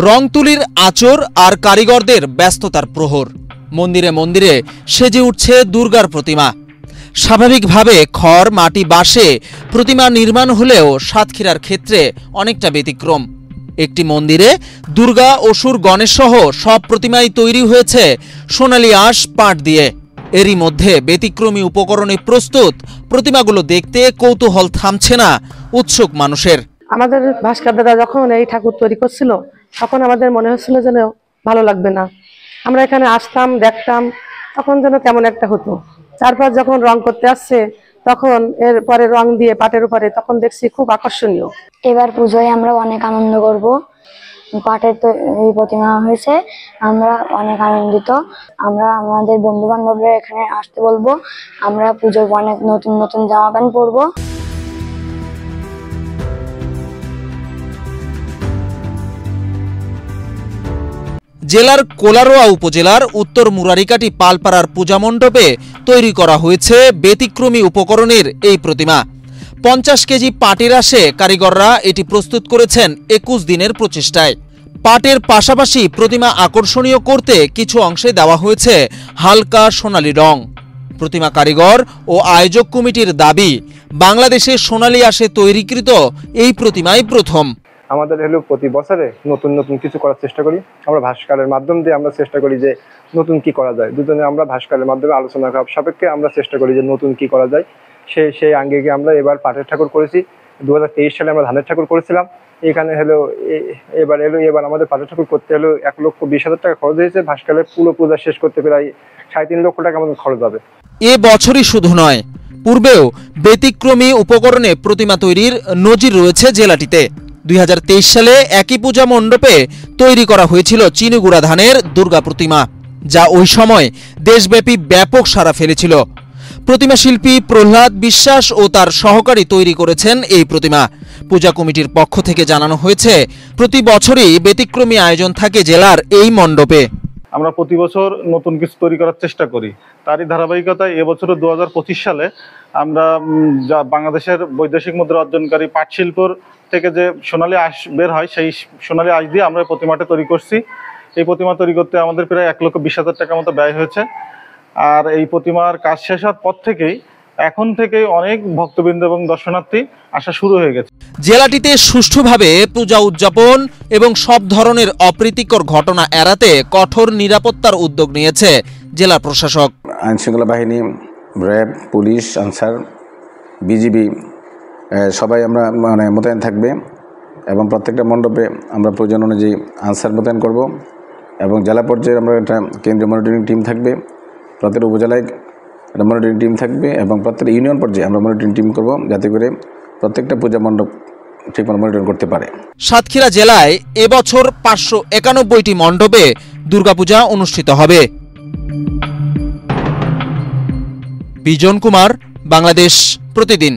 রং তুলির আঁচড় আর কারিগরদের ব্যস্ততার প্রহর। মন্দিরে মন্দিরে সেজে উঠছে দুর্গার প্রতিমা। স্বাভাবিকভাবে খড়, মাটি, বাঁশে প্রতিমা নির্মাণ হলেও সাতক্ষীরার ক্ষেত্রে অনেকটা ব্যতিক্রম। একটি মন্দিরে দুর্গা, অসুর, গণেশ সহ সব প্রতিমাই তৈরি হয়েছে সোনালী আঁশ, পাট দিয়ে। এরই মধ্যে ব্যতিক্রমী উপকরণে প্রস্তুত প্রতিমাগুলো দেখতে কৌতূহল থামছে না উৎসুক মানুষের। আমাদের ভাস্কর দাদা যখন এই ঠাকুর তৈরি করছিল তখন আমাদের মনে হচ্ছিল যেন ভালো লাগবে না। আমরা এখানে আসতাম, দেখতাম, তখন যেন কেমন একটা হতো। তারপর যখন রং করতে আসছে তখন এর পরে রং দিয়ে পাটের উপরে, তখন দেখছি খুব আকর্ষণীয়। এবার পুজোয় আমরা অনেক আনন্দ করব। পাটের তো এই প্রতিমা হয়েছে, আমরা অনেক আনন্দিত। আমরা আমাদের বন্ধু বান্ধবরা এখানে আসতে বলবো। আমরা পুজোয় অনেক নতুন নতুন জামা প্যান্ট পরবো। জেলার কোলারোয়া উপজেলার উত্তর মুরারিকাটি পালপাড়ার পূজা মণ্ডপে তৈরি করা হয়েছে ব্যতিক্রমী উপকরণের এই প্রতিমা। 50 কেজি পাটের আঁশে কারিগররা এটি প্রস্তুত করেছেন 21 দিনের প্রচেষ্টায়। পাটের পাশাপাশি প্রতিমা আকর্ষণীয় করতে কিছু অংশে দেওয়া হয়েছে হালকা সোনালী রং। প্রতিমা কারিগর ও আয়োজক কমিটির দাবি, বাংলাদেশে সোনালী আঁশে তৈরিকৃত এই প্রতিমাই প্রথম। আমাদের হলো প্রতি বছরে নতুন নতুন কিছু করার চেষ্টা করি। আমরা ভাস্করের মাধ্যম দিয়ে আমরা চেষ্টা করি যে নতুন কি করা যায়। দুজনে আমরা ভাস্করের মাধ্যমে আলোচনা সাপেক্ষে আমরা চেষ্টা করি যে নতুন কি করা যায়। সেই আঙ্গিকে আমরা এবার পাটের ঠাকুর করেছি। 2023 সালে আমরা ধানের ঠাকুর করেছিলাম। এখানে হলো এবার আমাদের পাটের ঠাকুর করতে হলো 1,20,000 টাকা খরচ হয়েছে। ভাস্করের পুরো পূজা শেষ করতে প্রায় 3.5 লক্ষ টাকা আমাদের খরচ হবে। এ বছরই শুধু নয়, পূর্বেও ব্যতিক্রমী উপকরণে প্রতিমা তৈরির নজির রয়েছে জেলাটিতে। 2023 সালে একই পূজা মণ্ডপে তৈরি করা হয়েছিল চিনিগুড়া ধানের দুর্গা প্রতিমা, যা ওই সময় দেশব্যাপী ব্যাপক সাড়া ফেলেছিল। প্রতিমা শিল্পী প্রহ্লাদ বিশ্বাস ও তার সহকারী তৈরি করেছেন এই প্রতিমা। পূজা কমিটির পক্ষ থেকে জানানো হয়েছে, প্রতি বছরই ব্যতিক্রমী আয়োজন থাকে জেলার এই মণ্ডপে। আমরা প্রতি বছর নতুন কিছু তৈরি করার চেষ্টা করি। তারই ধারাবাহিকতায় এবছর 2025 সালে আমরা বাংলাদেশের বৈদেশিক মুদ্রা অর্জনকারী পাট শিল্পর থেকে যে সোনালী আঁশ বের হয়, সেই সোনালী আঁশ দিয়ে আমরা প্রতিমাটা তৈরি করছি। এই প্রতিমা তৈরি করতে আমাদের প্রায় 1,20,000 টাকা মতো ব্যয় হয়েছে। আর এই প্রতিমার কাজ শেষ হওয়ার পর এখন থেকেই অনেক ভক্তবৃন্দ এবং দর্শনার্থী আসা শুরু হয়ে গেছে। জেলাটিতে সুষ্ঠুভাবে পূজা উদযাপন এবং সব ধরনের অপ্রীতিকর ঘটনা এড়াতে কঠোর নিরাপত্তার উদ্যোগ নিয়েছে জেলা প্রশাসক। আইনশৃঙ্খলা বাহিনী, র্যাব, পুলিশ, আনসার, বিজিবি সবাই আমরা মোতায়েন থাকবে এবং প্রত্যেকটা মণ্ডপে আমরা প্রয়োজন অনুযায়ী আনসার মোতায়েন করব এবং জেলা পর্যায়ে আমরা একটা কেন্দ্রীয় মনিটরিং টিম থাকবে। প্রত্যেকটা উপজেলায় একটা মনিটরিং টিম থাকবে এবং প্রত্যেকটা ইউনিয়ন পর্যায়ে আমরা মনিটরিং টিম করব, যাতে করে প্রত্যেকটা পূজা মণ্ডপ ঠিকমতো মনিটরিং করতে পারে। সাতক্ষীরা জেলায় এবছর 591টি মণ্ডপে দুর্গাপূজা অনুষ্ঠিত হবে। বিজন কুমার, বাংলাদেশ প্রতিদিন।